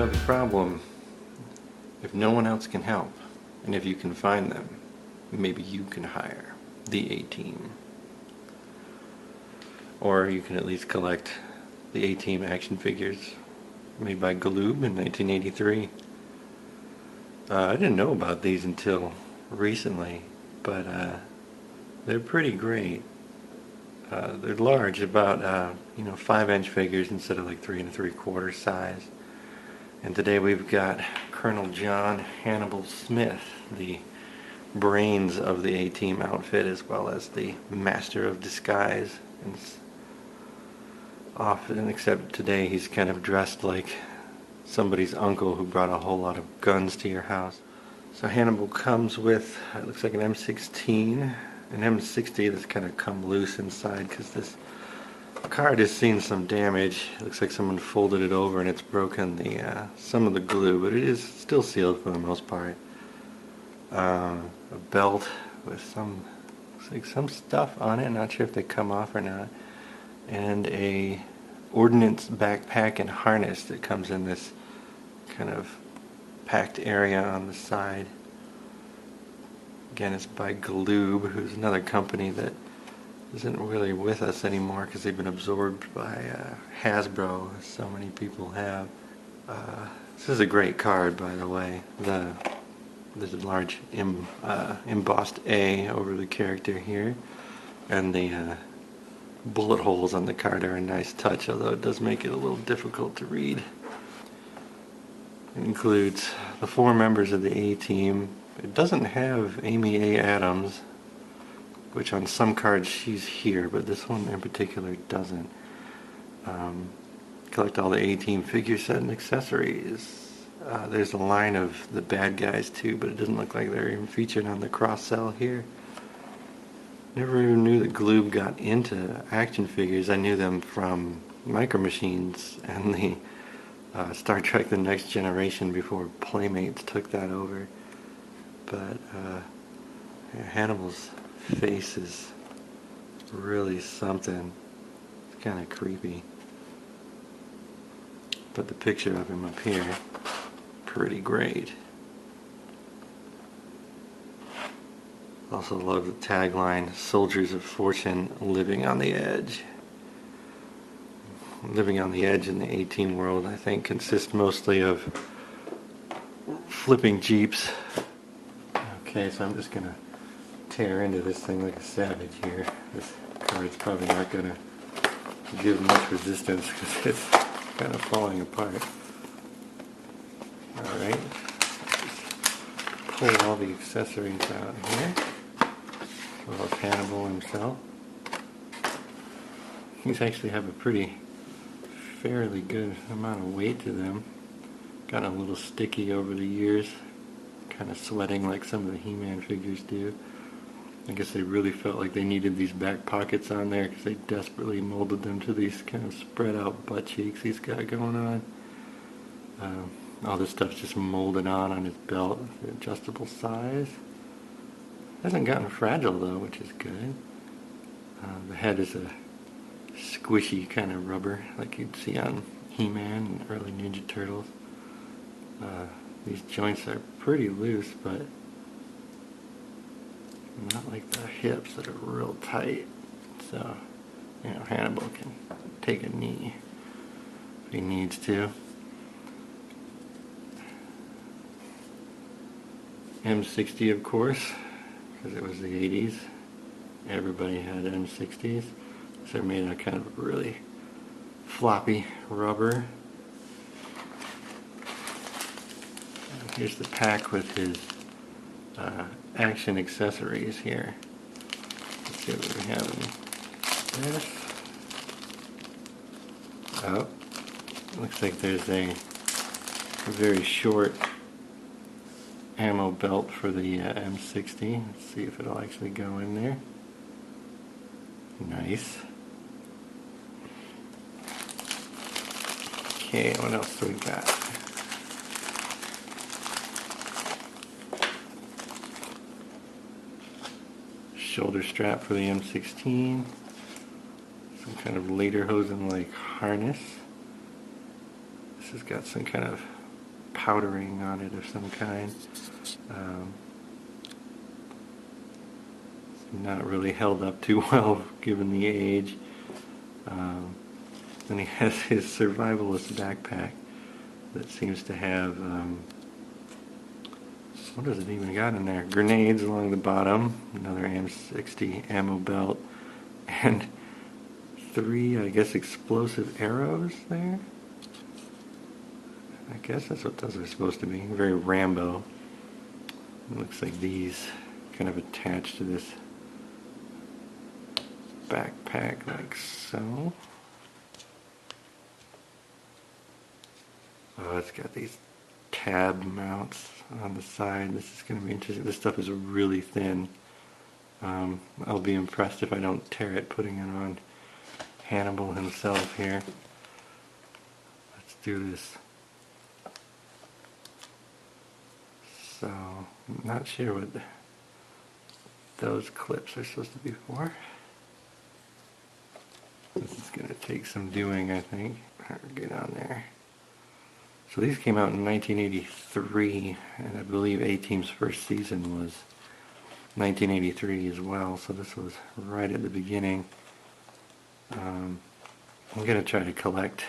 another problem. If no one else can help, and if you can find them, maybe you can hire the A-Team. Or you can at least collect the A-Team action figures made by Galoob in 1983. I didn't know about these until recently, but they're pretty great. They're large, about 5-inch figures instead of like 3 3/4 size. And today we've got Colonel John Hannibal Smith, the brains of the A-Team outfit, as well as the master of disguise. And often, except today, he's kind of dressed like somebody's uncle who brought a whole lot of guns to your house. So Hannibal comes with, it looks like an M16, an M60 that's kind of come loose inside because this card has seen some damage. It looks like someone folded it over and it's broken the some of the glue, but it is still sealed for the most part. A belt with looks like some stuff on it, not sure if they come off or not, and a ordnance backpack and harness that comes in this kind of packed area on the side. Again, it's by Galoob, who's another company that isn't really with us anymore because they've been absorbed by Hasbro, as so many people have. This is a great card, by the way. There's a large embossed A over the character here, and the bullet holes on the card are a nice touch, although it does make it a little difficult to read. It includes the 4 members of the A-Team. It doesn't have Amy A. Adams, which on some cards she's here, but this one in particular doesn't. Collect all the A-Team figure set and accessories. There's a line of the bad guys too, but it doesn't look like they're even featured on the cross-sell here. Never even knew that Galoob got into action figures. I knew them from Micro Machines and the Star Trek The Next Generation before Playmates took that over. But Hannibal's face is really something. It's kind of creepy. But the picture of him up here, pretty great. Also love the tagline, "Soldiers of Fortune living on the edge." Living on the edge in the A-Team world, I think, consists mostly of flipping Jeeps. Okay, so I'm just going to tear into this thing like a savage here. This card's probably not going to give much resistance because it's kind of falling apart. Alright, pull all the accessories out here. As well as Hannibal himself. These actually have a fairly good amount of weight to them. Gotten a little sticky over the years. Kind of sweating like some of the He-Man figures do. I guess they really felt like they needed these back pockets on there because they desperately molded them to these kind of spread out butt cheeks he's got going on. All this stuff's just molded on his belt, the adjustable size. Hasn't gotten fragile though, which is good. The head is a squishy kind of rubber like you'd see on He-Man and early Ninja Turtles. These joints are pretty loose, but not like the hips that are real tight. So, Hannibal can take a knee if he needs to. M60, of course, because it was the 80s. Everybody had M60s. So they're made out of kind of really floppy rubber. And here's the pack with his action accessories here. Let's see what we have in this. Oh, looks like there's a very short ammo belt for the M60. Let's see if it'll actually go in there. Nice. Okay, what else do we got? Shoulder strap for the M16. Some kind of lederhosen like harness. This has got some kind of powdering on it of some kind. Not really held up too well given the age. Then he has his survivalist backpack that seems to have, what does it even got in there? Grenades along the bottom, another M60 ammo belt, and 3, I guess, explosive arrows there. I guess that's what those are supposed to be. Very Rambo. It looks like these kind of attached to this backpack like so. Oh, it's got these tab mounts on the side. This is going to be interesting. This stuff is really thin. I'll be impressed if I don't tear it putting it on Hannibal himself here. Let's do this. So, I'm not sure what those clips are supposed to be for. This is going to take some doing, I think. Get on there. So these came out in 1983, and I believe A-Team's first season was 1983 as well, so this was right at the beginning. I'm going to try to collect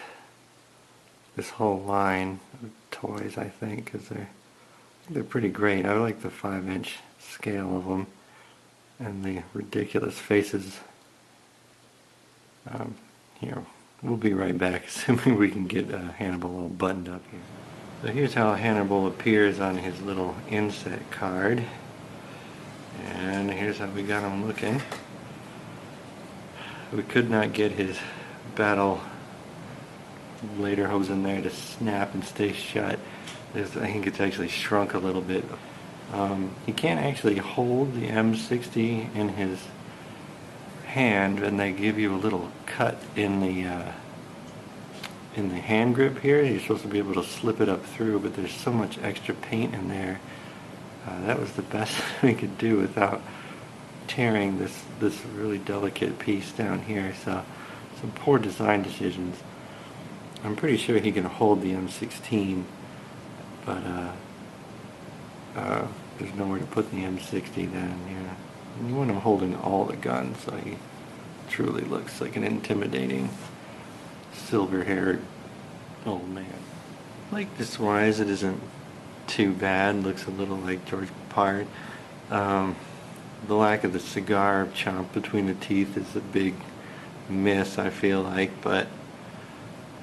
this whole line of toys, I think, because they're pretty great. I like the 5-inch scale of them and the ridiculous faces. Here, we'll be right back, assuming we can get Hannibal all buttoned up here. So here's how Hannibal appears on his little inset card. And here's how we got him looking. We could not get his battle lederhosen there to snap and stay shut. I think it's actually shrunk a little bit. He can't actually hold the M60 in his hand, and they give you a little cut in the hand grip here. You're supposed to be able to slip it up through, but there's so much extra paint in there. That was the best we could do without tearing this really delicate piece down here. So some poor design decisions. I'm pretty sure he can hold the M16, but there's nowhere to put the M60 then. Yeah. And you want him holding all the guns, so he truly looks like an intimidating silver-haired old man. Like this wise, it isn't too bad. Looks a little like George Papard. The lack of the cigar chomp between the teeth is a big miss, I feel like, but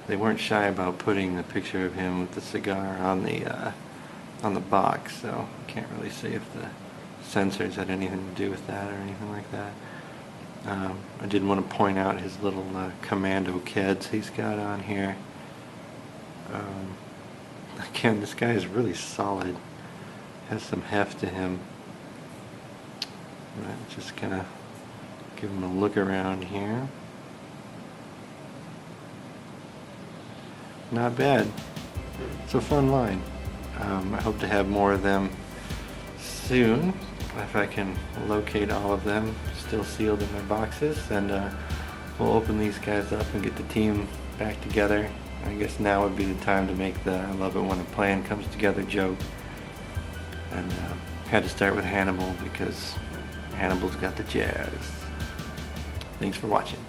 they weren't shy about putting the picture of him with the cigar on the box, so can't really say if the censors had anything to do with that or anything like that. I did want to point out his little commando keds he's got on here. Again, this guy is really solid. Has some heft to him. Right, just gonna give him a look around here. Not bad. It's a fun line. I hope to have more of them soon, if I can locate all of them still sealed in their boxes, and we'll open these guys up and get the team back together. I guess now would be the time to make the "I love it when a plan comes together" joke, and had to start with Hannibal because Hannibal's got the jazz. Thanks for watching.